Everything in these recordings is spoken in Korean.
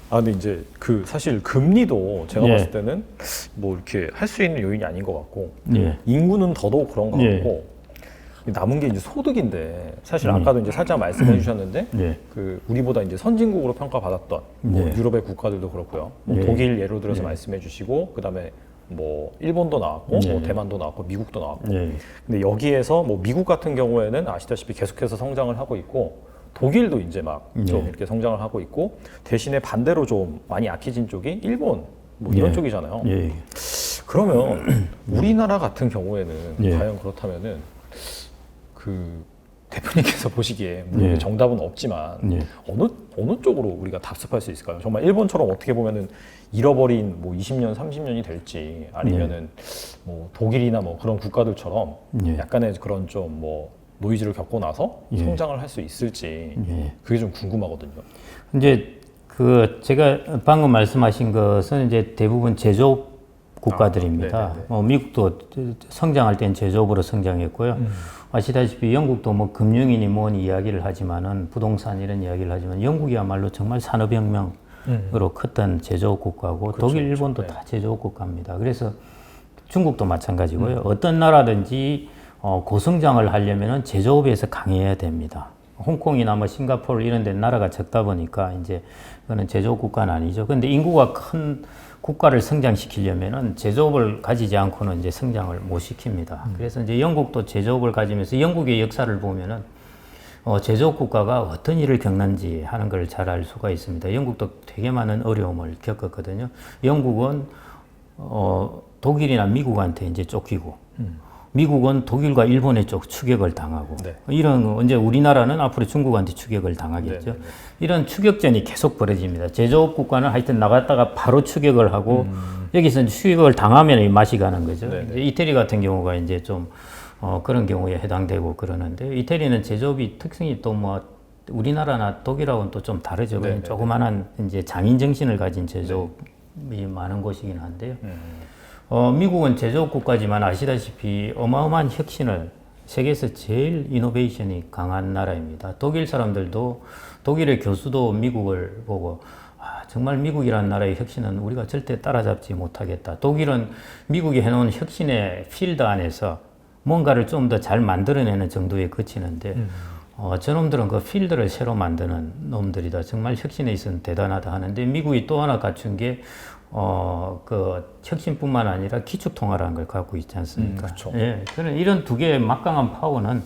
근데 이제 그 사실 금리도 제가 예. 봤을 때는 뭐 이렇게 할 수 있는 요인이 아닌 것 같고 예. 인구는 더더욱 그런 것 예. 같고 남은 게 이제 소득인데 사실 아까도 이제 살짝 말씀해 주셨는데 예. 그 우리보다 이제 선진국으로 평가받았던 뭐 예. 유럽의 국가들도 그렇고요. 뭐 예. 독일 예로 들어서 예. 말씀해 주시고 그다음에 뭐 일본도 나왔고 예. 뭐 대만도 나왔고 미국도 나왔고 예. 근데 여기에서 뭐 미국 같은 경우에는 아시다시피 계속해서 성장을 하고 있고 독일도 이제 막 좀 예. 이렇게 성장을 하고 있고 대신에 반대로 좀 많이 약해진 쪽이 일본 뭐 이런 예. 쪽이잖아요. 예. 그러면 우리나라 같은 경우에는 예. 과연 그렇다면은 그 대표님께서 보시기에 물론 예. 정답은 없지만 예. 어느 쪽으로 우리가 답습할 수 있을까요? 정말 일본처럼 어떻게 보면은 잃어버린 뭐 20년, 30년이 될지 아니면은 뭐 독일이나 뭐 그런 국가들처럼 예. 약간의 그런 좀 뭐 노이즈를 겪고 나서 예. 성장을 할 수 있을지 예. 그게 좀 궁금하거든요. 이제 그 제가 방금 말씀하신 것은 이제 대부분 제조업 국가들입니다. 네네네. 미국도 성장할 땐 제조업으로 성장했고요. 아시다시피 영국도 뭐 금융이니 뭐니 이야기를 하지만은 부동산 이런 이야기를 하지만 영국이야말로 정말 산업혁명으로 컸던 제조업 국가고 그렇죠, 독일, 일본도 그렇죠. 다 제조업 국가입니다. 그래서 중국도 마찬가지고요. 어떤 나라든지 고성장을 하려면은 제조업에서 강해야 됩니다. 홍콩이나 뭐 싱가포르 이런 데 나라가 적다 보니까 이제 그거는 제조업 국가는 아니죠. 근데 인구가 큰 국가를 성장시키려면은 제조업을 가지지 않고는 이제 성장을 못 시킵니다. 그래서 이제 영국도 제조업을 가지면서 영국의 역사를 보면은 제조업 국가가 어떤 일을 겪는지 하는 걸 잘 알 수가 있습니다. 영국도 되게 많은 어려움을 겪었거든요. 영국은 독일이나 미국한테 이제 쫓기고 미국은 독일과 일본의 쪽 추격을 당하고 네. 이런 언제 우리나라는 앞으로 중국한테 추격을 당하겠죠. 네. 이런 추격전이 계속 벌어집니다. 제조업 국가는 하여튼 나갔다가 바로 추격을 하고 여기서 이제 추격을 당하면 이 맛이 가는 거죠. 네. 이제 이태리 같은 경우가 이제 좀 그런 경우에 해당되고 그러는데 이태리는 제조업이 특성이 또 뭐 우리나라나 독일하고는 또 좀 다르죠. 네. 조그만한 이제 장인 정신을 가진 제조업이 많은 곳이긴 한데요. 미국은 제조업 국가지만 아시다시피 어마어마한 혁신을 세계에서 제일 이노베이션이 강한 나라입니다. 독일 사람들도 독일의 교수도 미국을 보고 정말 미국이라는 나라의 혁신은 우리가 절대 따라잡지 못하겠다. 독일은 미국이 해놓은 혁신의 필드 안에서 뭔가를 좀 더 잘 만들어내는 정도에 그치는데 저놈들은 그 필드를 새로 만드는 놈들이다. 정말 혁신에 있어서는 대단하다 하는데 미국이 또 하나 갖춘 게 그 혁신뿐만 아니라 기축통화라는 걸 갖고 있지 않습니까? 그렇죠. 예, 그런 이런 두 개의 막강한 파워는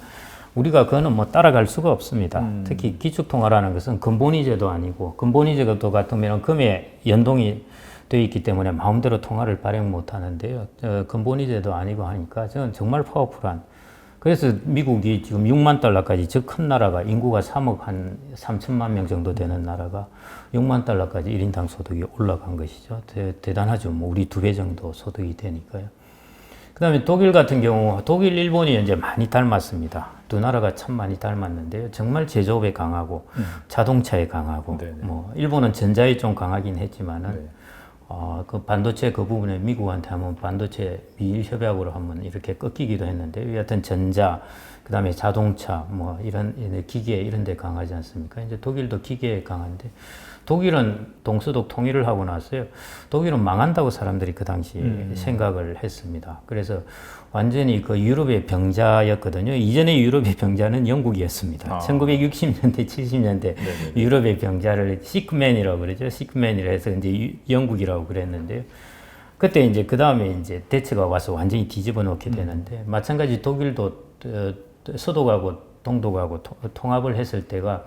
우리가 그거는 뭐 따라갈 수가 없습니다. 특히 기축통화라는 것은 근본이제도 아니고 근본이제도 같으면 금에 연동이 되어 있기 때문에 마음대로 통화를 발행 못 하는데요. 근본이제도 아니고 하니까 저는 정말 파워풀한. 그래서 미국이 지금 6만 달러까지 저 큰 나라가 인구가 3억 한 3천만 명 정도 되는 나라가 6만 달러까지 1인당 소득이 올라간 것이죠. 대단하죠. 뭐 우리 2배 정도 소득이 되니까요. 그 다음에 독일 같은 경우 독일, 일본이 이제 많이 닮았습니다. 두 나라가 참 많이 닮았는데요. 정말 제조업에 강하고 자동차에 강하고 뭐 일본은 전자에 좀 강하긴 했지만은 그 반도체 그 부분에 미국한테 한번 반도체 미일 협약으로 한번 이렇게 꺾이기도 했는데 여하튼 전자 그다음에 자동차 뭐 이런 기계 이런 데 강하지 않습니까? 이제 독일도 기계에 강한데 독일은 동서독 통일을 하고 나서요. 독일은 망한다고 사람들이 그 당시 생각을 했습니다. 그래서 완전히 그 유럽의 병자였거든요. 이전에 유럽의 병자는 영국이었습니다. 1960년대, 70년대 유럽의 병자를 시크맨이라고 그러죠. 시크맨이라 해서 이제 영국이라고 그랬는데요. 그때 이제 그 다음에 이제 대처가 와서 완전히 뒤집어 놓게 되는데 마찬가지 독일도 서독하고 동독하고 통합을 했을 때가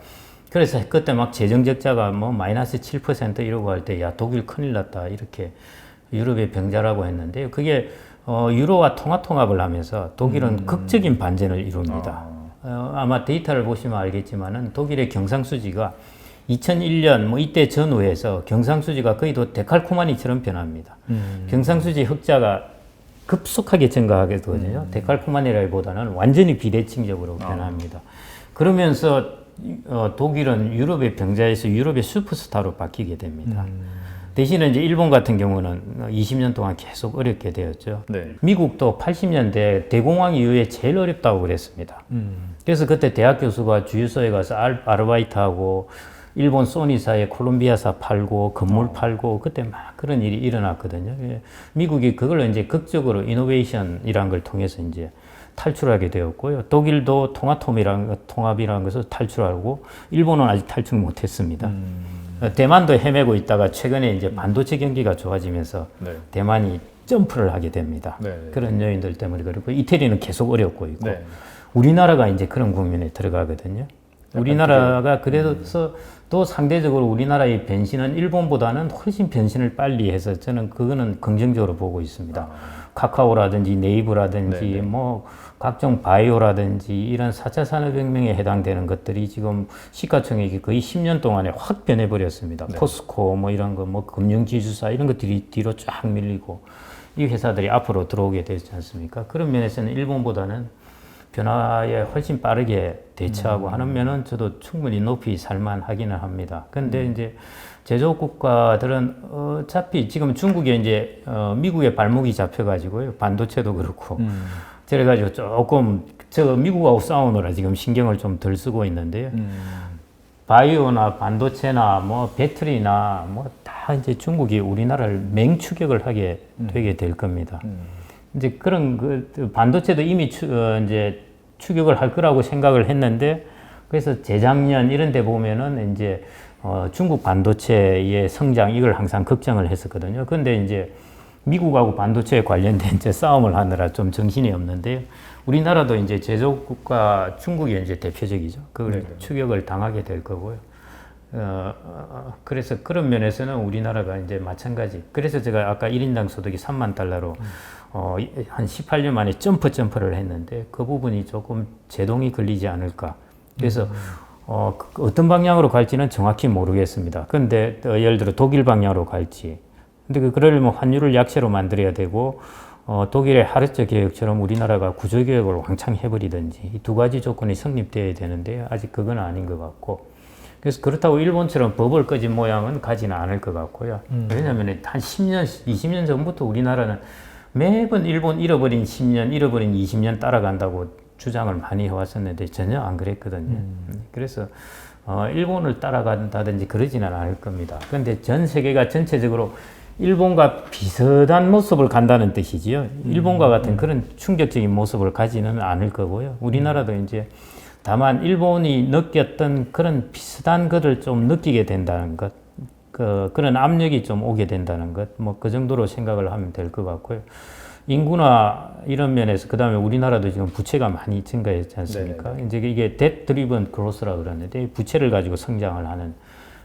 그래서 그때 막 재정 적자가 뭐 마이너스 7% 이러고 할 때 야 독일 큰일 났다 이렇게 유럽의 병자라고 했는데요. 그게 유로와 통합을 하면서 독일은 극적인 반전을 이룹니다. 아마 데이터를 보시면 알겠지만은 독일의 경상수지가 2001년 뭐 이때 전후에서 경상수지가 거의 데칼코마니처럼 변합니다. 경상수지 흑자가 급속하게 증가하게 되거든요. 데칼코마니라기보다는 완전히 비대칭적으로 변합니다. 그러면서 독일은 유럽의 병자에서 유럽의 슈퍼스타로 바뀌게 됩니다. 대신에 이제 일본 같은 경우는 20년 동안 계속 어렵게 되었죠. 미국도 80년대 대공황 이후에 제일 어렵다고 그랬습니다. 그래서 그때 대학 교수가 주유소에 가서 아르바이트하고 일본 소니사에 콜롬비아사 팔고 건물 팔고 그때 막 그런 일이 일어났거든요. 예. 미국이 그걸 이제 극적으로 이노베이션이라는 걸 통해서 이제 탈출하게 되었고요. 독일도 통합이라는 것을 탈출하고 일본은 아직 탈출 못했습니다. 대만도 헤매고 있다가 최근에 이제 반도체 경기가 좋아지면서 네. 대만이 점프를 하게 됩니다. 네. 그런 요인들 때문에 그렇고 이태리는 계속 어렵고 있고 네. 우리나라가 이제 그런 국면에 들어가거든요. 우리나라가 그래서 또 상대적으로 우리나라의 변신은 일본보다는 훨씬 변신을 빨리 해서 저는 그거는 긍정적으로 보고 있습니다. 카카오라든지 네이버라든지 네네. 뭐 각종 바이오라든지 이런 4차 산업혁명에 해당되는 것들이 지금 시가총액이 거의 10년 동안에 확 변해버렸습니다. 네. 포스코 뭐 이런 거 뭐 금융지주사 이런 것들이 뒤로 쫙 밀리고 이 회사들이 앞으로 들어오게 되지 않습니까? 그런 면에서는 일본보다는 변화에 훨씬 빠르게 대처하고 하는 면은 저도 충분히 높이 살만하기는 합니다. 근데 이제 제조업 국가들은 어차피 지금 중국에 이제 미국의 발목이 잡혀가지고요. 반도체도 그렇고. 그래가지고 조금 저 미국하고 싸우느라 지금 신경을 좀 덜 쓰고 있는데요. 바이오나 반도체나 뭐 배터리나 뭐 다 이제 중국이 우리나라를 맹추격을 하게 되게 될 겁니다. 이제 그런 그 반도체도 이미 이제 추격을 할 거라고 생각을 했는데 그래서 재작년 이런 데 보면은 이제 중국 반도체의 성장 이걸 항상 걱정을 했었거든요. 근데 이제 미국하고 반도체에 관련된 이제 싸움을 하느라 좀 정신이 없는데요. 우리나라도 이제 제조업 국가 중국이 이제 대표적이죠. 그걸 네네. 추격을 당하게 될 거고요. 그래서 그런 면에서는 우리나라가 이제 마찬가지. 그래서 제가 아까 1인당 소득이 3만 달러로 한 18년 만에 점프를 했는데 그 부분이 조금 제동이 걸리지 않을까. 그래서 어떤 방향으로 갈지는 정확히 모르겠습니다. 근데 예를 들어 독일 방향으로 갈지. 근데 그러려면 환율을 약세로 만들어야 되고 독일의 하르츠 개혁처럼 우리나라가 구조개혁을 왕창 해버리든지 이 두 가지 조건이 성립되어야 되는데 아직 그건 아닌 것 같고 그래서 그렇다고 일본처럼 법을 꺼진 모양은 가지는 않을 것 같고요. 왜냐하면 한 10년, 20년 전부터 우리나라는 매번 일본 잃어버린 10년, 잃어버린 20년 따라간다고 주장을 많이 해왔었는데 전혀 안 그랬거든요. 그래서 일본을 따라간다든지 그러지는 않을 겁니다. 그런데 전 세계가 전체적으로 일본과 비슷한 모습을 간다는 뜻이지요. 일본과 같은 그런 충격적인 모습을 가지는 않을 거고요. 우리나라도 이제 다만 일본이 느꼈던 그런 비슷한 것을 좀 느끼게 된다는 것, 그런 압력이 좀 오게 된다는 것, 뭐 그 정도로 생각을 하면 될 것 같고요. 인구나 이런 면에서 그 다음에 우리나라도 지금 부채가 많이 증가했지 않습니까? 네네네. 이제 이게 debt driven growth라고 그러는데 부채를 가지고 성장을 하는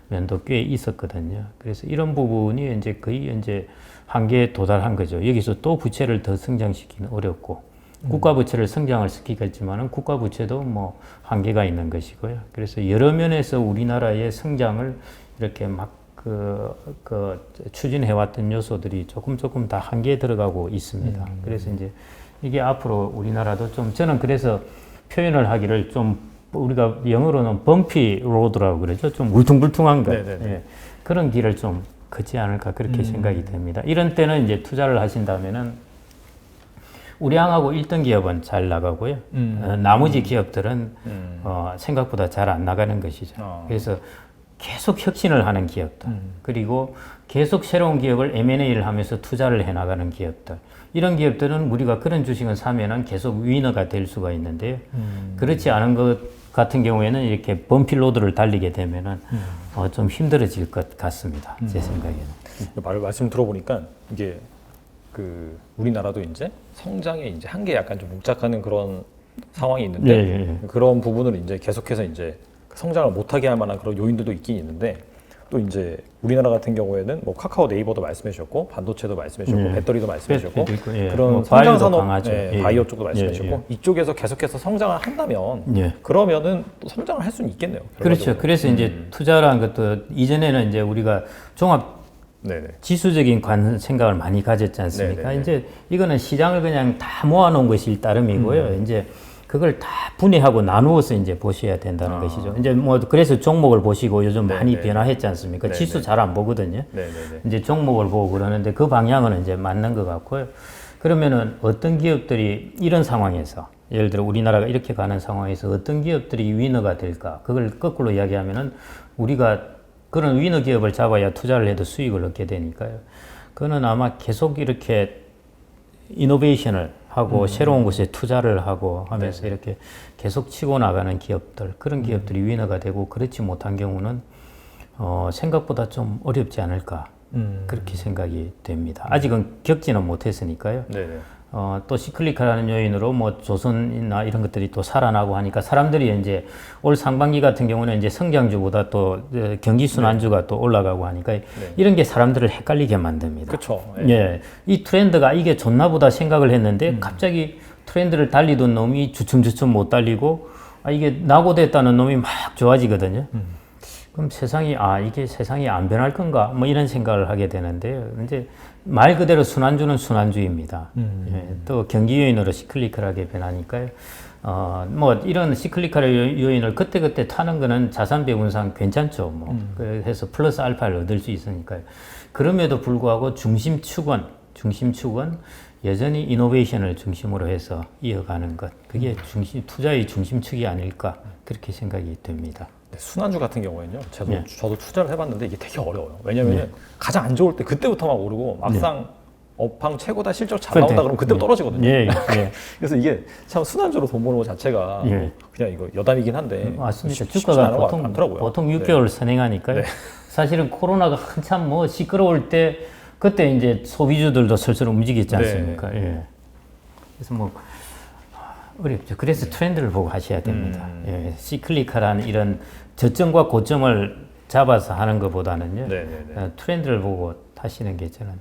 면도 꽤 있었거든요. 그래서 이런 부분이 이제 거의 이제 한계에 도달한 거죠. 여기서 또 부채를 더 성장시키는 어렵고 국가 부채를 성장을 시키겠지만은 국가 부채도 뭐 한계가 있는 것이고요. 그래서 여러 면에서 우리나라의 성장을 이렇게 막 추진해왔던 요소들이 조금 다 한계에 들어가고 있습니다. 그래서 이제 이게 앞으로 우리나라도 좀 저는 그래서 표현을 하기를 좀 우리가 영어로는 범피 로드라고 그러죠. 좀 울퉁불퉁한 것. 예. 그런 길을 좀 걷지 않을까 그렇게 생각이 됩니다. 이런 때는 이제 투자를 하신다면은 우량하고 1등 기업은 잘 나가고요. 나머지 기업들은 생각보다 잘 안 나가는 것이죠. 그래서 계속 혁신을 하는 기업들, 그리고 계속 새로운 기업을 M&A를 하면서 투자를 해나가는 기업들. 이런 기업들은 우리가 그런 주식을 사면은 계속 위너가 될 수가 있는데요. 그렇지 않은 것 같은 경우에는 이렇게 범필로드를 달리게 되면은 좀 힘들어질 것 같습니다. 제 생각에는. 말씀 들어보니까 이게 우리나라도 이제 성장에 이제 한계에 약간 좀 묵작하는 그런 상황이 있는데 그런 부분을 이제 계속해서 이제 성장을 못하게 할 만한 그런 요인들도 있긴 있는데 또 이제 우리나라 같은 경우에는 뭐 카카오 네이버도 말씀해 주셨고 반도체도 말씀해 주셨고 배터리도 말씀해 주셨고 그런 뭐 성장 바이오도 산업 강하죠. 바이오 쪽도 말씀해 주셨고 이쪽에서 계속해서 성장을 한다면 그러면은 또 성장을 할 수는 있겠네요. 그렇죠. 그래서 이제 투자라는 것도 이전에는 이제 우리가 종합 지수적인 생각을 많이 가졌지 않습니까? 이제 이거는 시장을 그냥 다 모아놓은 것이 따름이고요. 이제 그걸 다 분해하고 나누어서 이제 보셔야 된다는 것이죠. 이제 뭐 그래서 종목을 보시고 요즘 많이 변화했지 않습니까? 지수 잘 안 보거든요. 이제 종목을 보고 그러는데 그 방향은 이제 맞는 것 같고요. 그러면은 어떤 기업들이 이런 상황에서 예를 들어 우리나라가 이렇게 가는 상황에서 어떤 기업들이 위너가 될까? 그걸 거꾸로 이야기하면은 우리가 그런 위너 기업을 잡아야 투자를 해도 수익을 얻게 되니까요. 그거는 아마 계속 이렇게 이노베이션을 하고 새로운 곳에 투자를 하고 하면서 이렇게 계속 치고 나가는 기업들, 그런 기업들이 위너가 되고, 그렇지 못한 경우는 생각보다 좀 어렵지 않을까 그렇게 생각이 됩니다. 아직은 겪지는 못했으니까요. 네네. 또 시클리컬하는 요인으로 뭐 조선이나 이런 것들이 또 살아나고 하니까 사람들이 이제 올 상반기 같은 경우는 이제 성장주보다 또 경기 순환주가 또 올라가고 하니까 이런 게 사람들을 헷갈리게 만듭니다. 그렇죠. 예, 이 트렌드가 이게 좋나 보다 생각을 했는데 갑자기 트렌드를 달리던 놈이 주춤주춤 못 달리고 이게 낙오됐다는 놈이 막 좋아지거든요. 그럼 세상이 이게 세상이 안 변할 건가 뭐 이런 생각을 하게 되는데, 이제 말 그대로 순환주는 순환주입니다. 예, 또 경기 요인으로 시클리컬하게 변하니까요. 뭐 이런 시클리컬 요인을 그때그때 타는 거는 자산 배분상 괜찮죠. 뭐 그래서 플러스 알파를 얻을 수 있으니까요. 그럼에도 불구하고 중심축은 여전히 이노베이션을 중심으로 해서 이어가는 것, 그게 투자의 중심축이 아닐까 그렇게 생각이 됩니다. 네, 순환주 같은 경우에는요, 저도 투자를 해봤는데 이게 되게 어려워요. 왜냐면 가장 안 좋을 때 그때부터 막 오르고 막상 업황 최고다 실적 잘 나온다 그러면 그때부터 떨어지거든요. 그래서 이게 참 순환주로 돈 버는 것 자체가 그냥 이거 여담이긴 한데 맞습니다. 주가가 보통 6개월 선행하니까요. 사실은 코로나가 한참 뭐 시끄러울 때 그때 이제 소비주들도 슬슬 움직이지 않습니까? 그래서 뭐 어렵죠. 그래서 트렌드를 보고 하셔야 됩니다. 시클리컬한 이런 저점과 고점을 잡아서 하는 것보다는요, 트렌드를 보고 하시는 게 저는